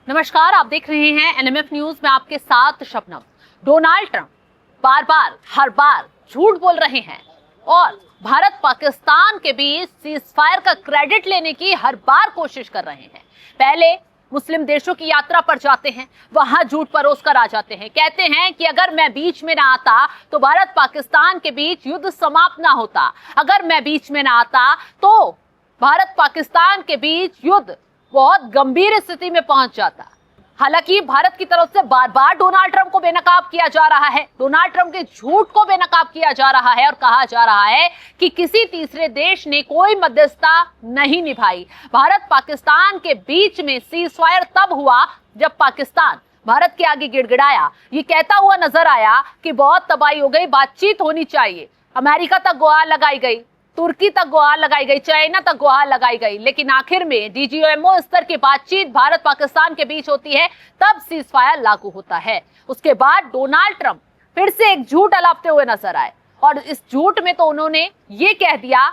नमस्कार, आप देख रहे हैं एनएमएफ न्यूज में आपके साथ शबनम। डोनाल्ड ट्रंप हर बार झूठ बोल रहे हैं और भारत पाकिस्तान के बीच सीजफायर का क्रेडिट लेने की हर बार कोशिश कर रहे हैं। पहले मुस्लिम देशों की यात्रा पर जाते हैं, वहां झूठ परोस कर आ जाते हैं, कहते हैं कि अगर मैं बीच में ना आता तो भारत पाकिस्तान के बीच युद्ध समाप्त ना होता, अगर मैं बीच में ना आता तो भारत पाकिस्तान के बीच युद्ध बहुत गंभीर स्थिति में पहुंच जाता। हालांकि भारत की तरफ से बार बार डोनाल्ड ट्रंप को बेनकाब किया जा रहा है, डोनाल्ड ट्रंप के झूठ को बेनकाब किया जा रहा है और कहा जा रहा है कि किसी तीसरे देश ने कोई मध्यस्थता नहीं निभाई। भारत पाकिस्तान के बीच में सीजफायर तब हुआ जब पाकिस्तान भारत के आगे गिड़गिड़ाया, ये कहता हुआ नजर आया कि बहुत तबाही हो गई, बातचीत होनी चाहिए। अमेरिका तक गुहार लगाई गई, तुर्की तक गुहार लगाई गई, चाइना तक गुहार लगाई गई, लेकिन आखिर में डीजीएमओ स्तर की बातचीत भारत पाकिस्तान के बीच होती है, तब सीजफायर लागू होता है। उसके बाद डोनाल्ड ट्रंप फिर से एक झूठ अलापते हुए नजर आए और इस झूठ में तो उन्होंने ये कह दिया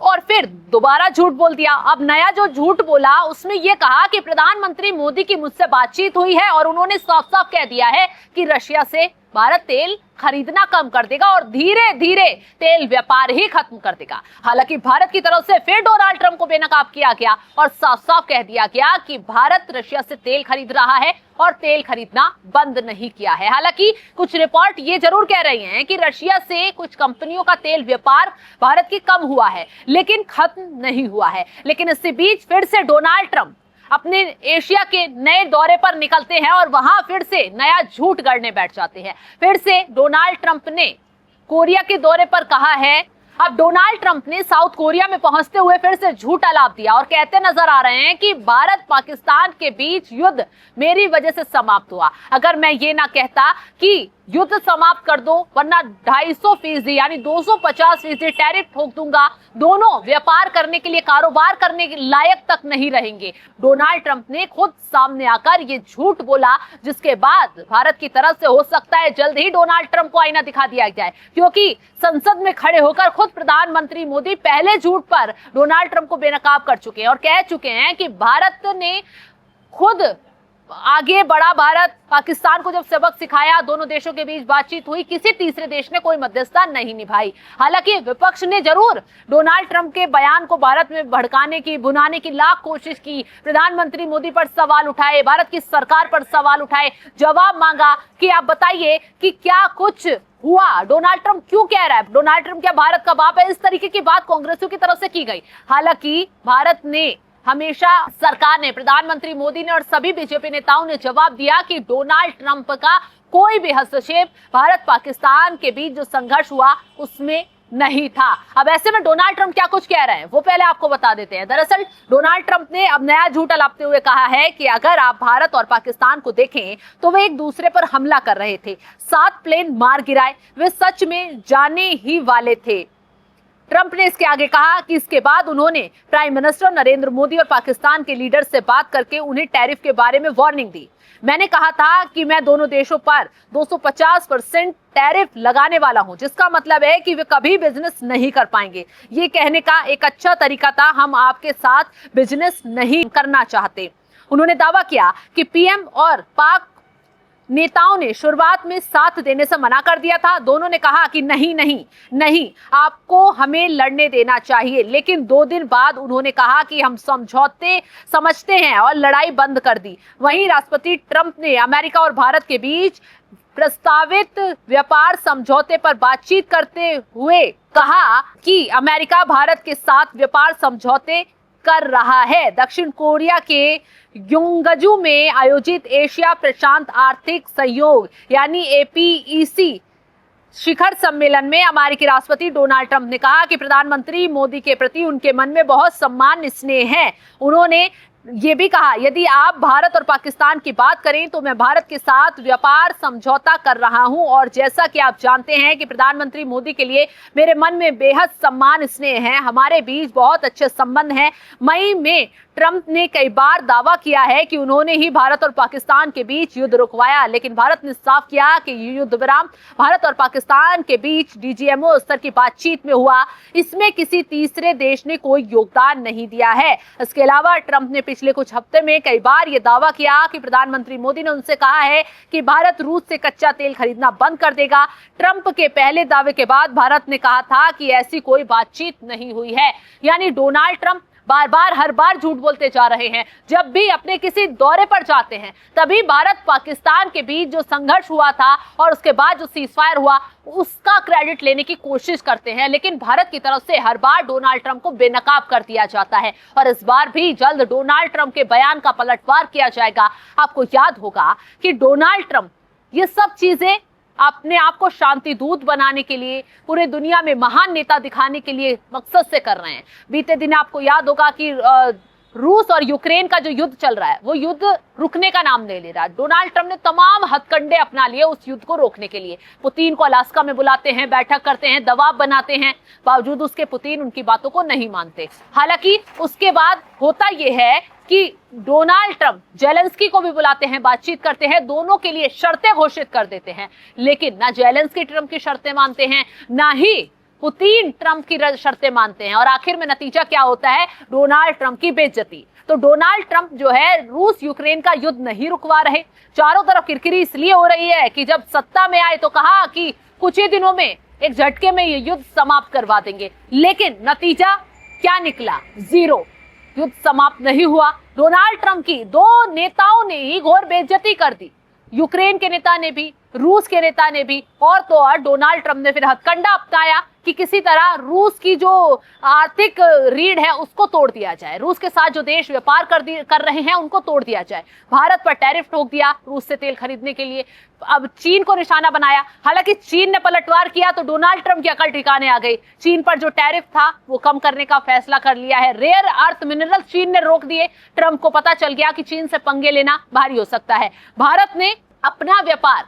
और फिर दोबारा झूठ बोल दिया। अब नया जो झूठ बोला उसमें यह कहा कि प्रधानमंत्री मोदी की मुझसे बातचीत हुई है और उन्होंने साफ साफ कह दिया है कि रशिया से भारत तेल खरीदना कम कर देगा और धीरे धीरे तेल व्यापार ही खत्म कर देगा। हालांकि भारत की तरफ से फिर डोनाल्ड ट्रंप को बेनकाब किया गया और साफ साफ कह दिया गया कि भारत रशिया से तेल खरीद रहा है और तेल खरीदना बंद नहीं किया है। हालांकि कुछ रिपोर्ट ये जरूर कह रही हैं कि रशिया से कुछ कंपनियों का तेल व्यापार भारत की कम हुआ है, लेकिन खत्म नहीं हुआ है। लेकिन इसी बीच फिर से डोनाल्ड ट्रंप अपने एशिया के नए दौरे पर निकलते हैं और वहां फिर से नया झूठ गढ़ने बैठ जाते हैं। फिर से डोनाल्ड ट्रंप ने कोरिया के दौरे पर कहा है। अब डोनाल्ड ट्रंप ने साउथ कोरिया में पहुंचते हुए फिर से झूठ अलाप दिया और कहते नजर आ रहे हैं कि भारत पाकिस्तान के बीच युद्ध मेरी वजह से समाप्त हुआ। अगर मैं ये ना कहता कि युद्ध समाप्त कर दो वरना 250% यानी 250% टैरिफ ठोक दूंगा, दोनों व्यापार करने के लिए, कारोबार करने के लायक तक नहीं रहेंगे। डोनाल्ड ट्रंप ने खुद सामने आकर ये झूठ बोला, जिसके बाद भारत की तरफ से हो सकता है जल्द ही डोनाल्ड ट्रंप को आईना दिखा दिया जाए, क्योंकि संसद में खड़े होकर खुद प्रधानमंत्री मोदी पहले झूठ पर डोनाल्ड ट्रंप को बेनकाब कर चुके हैं और कह चुके हैं कि भारत ने खुद आगे बढ़ा, भारत पाकिस्तान को जब सबक सिखाया, दोनों देशों के बीच बातचीत हुई, किसी तीसरे देश ने कोई मध्यस्थता नहीं निभाई। हालांकि विपक्ष ने जरूर डोनाल्ड ट्रंप के बयान को भारत में भड़काने की, भुनाने की लाख कोशिश की, प्रधानमंत्री मोदी पर सवाल उठाए, भारत की सरकार पर सवाल उठाए, जवाब मांगा कि आप बताइए कि क्या कुछ हुआ, डोनाल्ड ट्रंप क्यों कह रहा है, डोनाल्ड ट्रंप क्या भारत का बाप है। इस तरीके की बात कांग्रेसियों की तरफ से की गई। हालांकि भारत ने हमेशा, सरकार ने, प्रधानमंत्री मोदी ने और सभी बीजेपी नेताओं ने जवाब दिया कि डोनाल्ड ट्रंप का कोई भी हस्तक्षेप भारत पाकिस्तान के बीच जो संघर्ष हुआ उसमें नहीं था। अब ऐसे में डोनाल्ड ट्रंप क्या कुछ कह रहे हैं वो पहले आपको बता देते हैं। दरअसल डोनाल्ड ट्रंप ने अब नया झूठ अलापते हुए कहा है कि अगर आप भारत और पाकिस्तान को देखें तो वे एक दूसरे पर हमला कर रहे थे, 7 प्लेन मार गिराए, वे सच में जाने ही वाले थे। ट्रंप ने इसके आगे कहा कि इसके बाद उन्होंने प्राइम मिनिस्टर नरेंद्र मोदी और पाकिस्तान के लीडर से बात करके उन्हें टैरिफ के बारे में वार्निंग दी। मैंने कहा था कि मैं दोनों देशों पर 250% टैरिफ लगाने वाला हूं, जिसका मतलब है कि वे कभी बिजनेस नहीं कर पाएंगे। ये कहने का एक अच्छा तरीका था, हम आपके साथ बिजनेस नहीं करना चाहते। उन्होंने दावा किया कि पीएम और पाक नेताओं ने शुरुआत में साथ देने से मना कर दिया था। दोनों ने कहा कि नहीं नहीं नहीं, आपको हमें लड़ने देना चाहिए, लेकिन 2 दिन बाद उन्होंने कहा कि हम समझौते समझते हैं और लड़ाई बंद कर दी। वहीं राष्ट्रपति ट्रंप ने अमेरिका और भारत के बीच प्रस्तावित व्यापार समझौते पर बातचीत करते हुए कहा कि अमेरिका भारत के साथ व्यापार समझौते कर रहा है। दक्षिण कोरिया के ग्योंगजू में आयोजित एशिया प्रशांत आर्थिक सहयोग यानी APEC शिखर सम्मेलन में अमेरिकी राष्ट्रपति डोनाल्ड ट्रंप ने कहा कि प्रधानमंत्री मोदी के प्रति उनके मन में बहुत सम्मान स्नेह है। उन्होंने ये भी कहा, यदि आप भारत और पाकिस्तान की बात करें तो मैं भारत के साथ व्यापार समझौता कर रहा हूं और जैसा कि आप जानते हैं कि प्रधानमंत्री मोदी के लिए मेरे मन में बेहद सम्मान स्नेह है, हमारे बीच बहुत अच्छे संबंध हैं। मई में ट्रंप ने कई बार दावा किया है कि उन्होंने ही भारत और पाकिस्तान के बीच युद्ध रुकवाया, लेकिन भारत ने साफ किया कि युद्ध विराम भारत और पाकिस्तान के बीच डीजीएमओ स्तर की बातचीत में हुआ, इसमें किसी तीसरे देश ने कोई योगदान नहीं दिया है। इसके अलावा ट्रंप ने पिछले कुछ हफ्ते में कई बार ये दावा किया कि प्रधानमंत्री मोदी ने उनसे कहा है कि भारत रूस से कच्चा तेल खरीदना बंद कर देगा। ट्रंप के पहले दावे के बाद भारत ने कहा था कि ऐसी कोई बातचीत नहीं हुई है। यानी डोनाल्ड ट्रंप बार बार हर बार झूठ बोलते जा रहे हैं। जब भी अपने किसी दौरे पर जाते हैं तभी भारत पाकिस्तान के बीच जो संघर्ष हुआ था और उसके बाद जो सीजफायर हुआ उसका क्रेडिट लेने की कोशिश करते हैं, लेकिन भारत की तरफ से हर बार डोनाल्ड ट्रंप को बेनकाब कर दिया जाता है। और इस बार भी जल्द डोनाल्ड ट्रंप के बयान का पलटवार किया जाएगा। आपको याद होगा कि डोनाल्ड ट्रंप ये सब चीजें अपने आप को शांति दूत बनाने के लिए, पूरे दुनिया में महान नेता दिखाने के लिए मकसद से कर रहे हैं। बीते दिन आपको याद होगा कि रूस और यूक्रेन का जो युद्ध चल रहा है वो युद्ध रुकने का नाम नहीं ले रहा। डोनाल्ड ट्रंप ने तमाम हथकंडे अपना लिए उस युद्ध को रोकने के लिए। पुतिन को अलास्का में बुलाते हैं, बैठक करते हैं, दबाव बनाते हैं, बावजूद उसके पुतिन उनकी बातों को नहीं मानते। हालांकि उसके बाद होता यह है कि डोनाल्ड ट्रंप जेलेंस्की को भी बुलाते हैं, बातचीत करते हैं, दोनों के लिए शर्तें घोषित कर देते हैं, लेकिन ना जेलेंस्की ट्रंप की शर्तें मानते हैं ना ही पुतिन ट्रंप की शर्तें मानते हैं। और आखिर में नतीजा क्या होता है? डोनाल्ड ट्रंप की बेइज्जती। तो डोनाल्ड ट्रंप जो है रूस यूक्रेन का युद्ध नहीं रुकवा रहे। चारों तरफ किरकिरी इसलिए हो रही है कि जब सत्ता में आए तो कहा कि कुछ ही दिनों में एक झटके में ये युद्ध समाप्त करवा देंगे, लेकिन नतीजा क्या निकला? जीरो। युद्ध समाप्त नहीं हुआ। डोनाल्ड ट्रंप की दो नेताओं ने ही घोर बेइज्जती कर दी, यूक्रेन के नेता ने भी, रूस के नेता ने भी। और तो और डोनाल्ड ट्रंप ने फिर हथकंडा अपनाया कि किसी तरह रूस की जो आर्थिक रीढ़ है उसको तोड़ दिया जाए, रूस के साथ जो देश व्यापार कर रहे हैं उनको तोड़ दिया जाए। भारत पर टैरिफ ठोक दिया रूस से तेल खरीदने के लिए। अब चीन को निशाना बनाया। हालांकि चीन ने पलटवार किया तो डोनाल्ड ट्रंप की अकल ठिकाने आ गई। चीन पर जो टैरिफ था वो कम करने का फैसला कर लिया है। रेयर अर्थ मिनरल चीन ने रोक दिए। ट्रंप को पता चल गया कि चीन से पंगे लेना भारी हो सकता है। भारत ने अपना व्यापार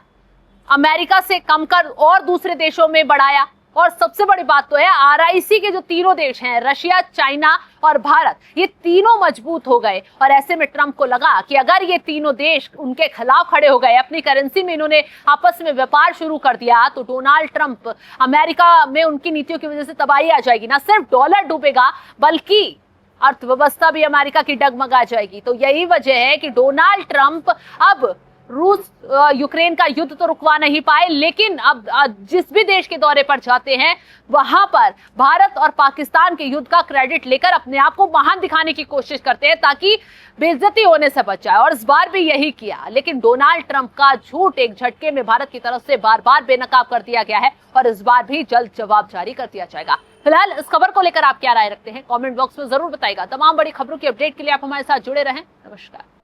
अमेरिका से कम कर और दूसरे देशों में बढ़ाया। और सबसे बड़ी बात तो है आरआईसी के जो तीनों देश हैं, रशिया, चाइना और भारत, ये तीनों मजबूत हो गए। और ऐसे में ट्रंप को लगा कि अगर ये तीनों देश उनके खिलाफ खड़े हो गए, अपनी करेंसी में इन्होंने आपस में व्यापार शुरू कर दिया, तो डोनाल्ड ट्रंप अमेरिका में उनकी नीतियों की वजह से तबाही आ जाएगी। ना सिर्फ डॉलर डूबेगा बल्कि अर्थव्यवस्था भी अमेरिका की डगमगा जाएगी। तो यही वजह है कि डोनाल्ड ट्रंप अब रूस यूक्रेन का युद्ध तो रुकवा नहीं पाए, लेकिन अब जिस भी देश के दौरे पर जाते हैं वहां पर भारत और पाकिस्तान के युद्ध का क्रेडिट लेकर अपने आप को महान दिखाने की कोशिश करते हैं ताकि बेइज्जती होने से बच जाए। और इस बार भी यही किया, लेकिन डोनाल्ड ट्रंप का झूठ एक झटके में भारत की तरफ से बार बार बेनकाब कर दिया गया है और इस बार भी जल्द जवाब जारी कर दिया जाएगा। फिलहाल इस खबर को लेकर आप क्या राय रखते हैं कमेंट बॉक्स में जरूर बताइएगा। तमाम बड़ी खबरों की अपडेट के लिए आप हमारे साथ जुड़े रहें। नमस्कार।